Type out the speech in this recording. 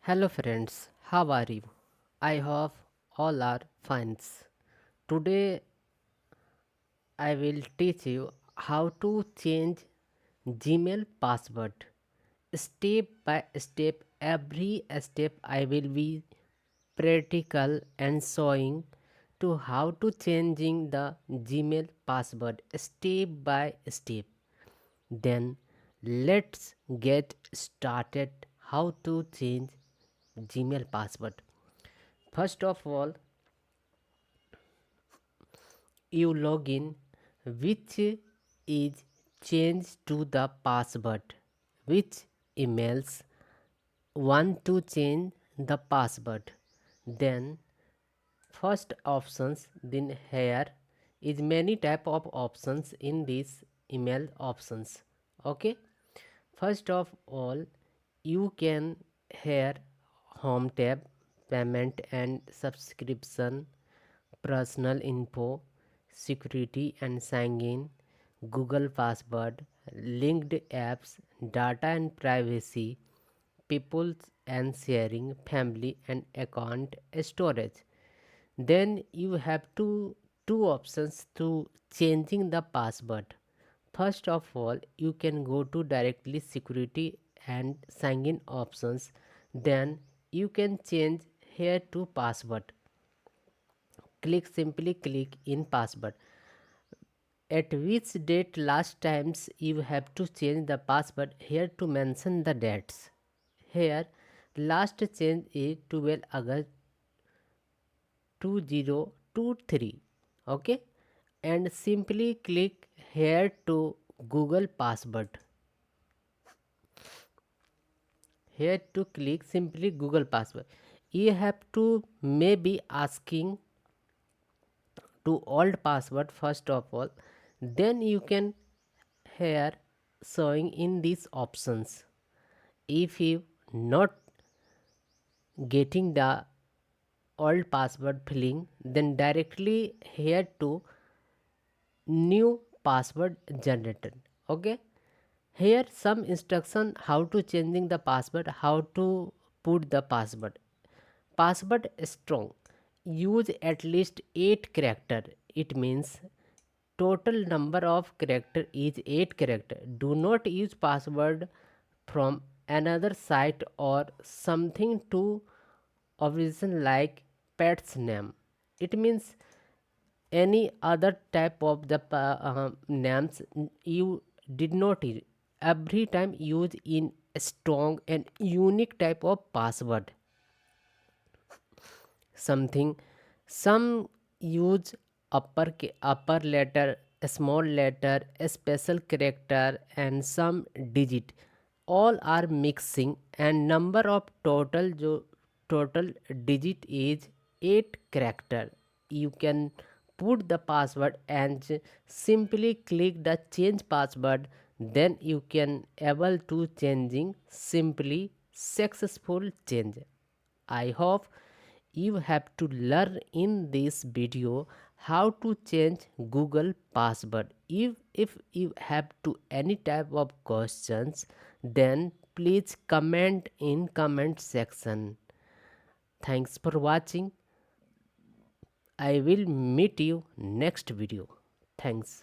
Hello friends, how are you? I hope all are fine. Today I will teach you how to change Gmail password. Step by step, every step I will be practical and showing to how to changing the Gmail password step by step. Then let's get started how to change Gmail password. First of all, you log in, which is changed to the password. Which emails want to change the password? Then first options. Then here is many type of options in this email options. Okay. First of all, you can here home tab, payment and subscription, personal info, security and sign in, Google password, linked apps, data and privacy, people and sharing, family and account storage. Then you have two options to changing the password. First of all, you can go to directly security and sign in options. Then you can change here to password. Simply click in password. At which date last times you have to change the password, here to mention the dates. Here last change is 12 August 2023. Okay, and simply click here to Google password. Here to click simply Google password. You have to maybe asking to old password first of all. Then you can here showing in these options. If you not getting the old password filling, then directly here to new password generated. Okay, here some instruction how to changing the password, how to put the password strong. Use at least 8 character. It means total number of character is 8 character. Do not use password from another site or something to origin like pet's name. It means any other type of the names you did not use. Every time use in a strong and unique type of password. Something some use upper letter, a small letter, a special character and some digit, all are mixing, and number of total digit is 8 character. You can put the password and simply click the change password. Then you can able to changing simply successful change. I hope you have to learn in this video how to change Google password. If you have to any type of questions, then please comment in comment section. Thanks for watching. I will meet you next video. Thanks.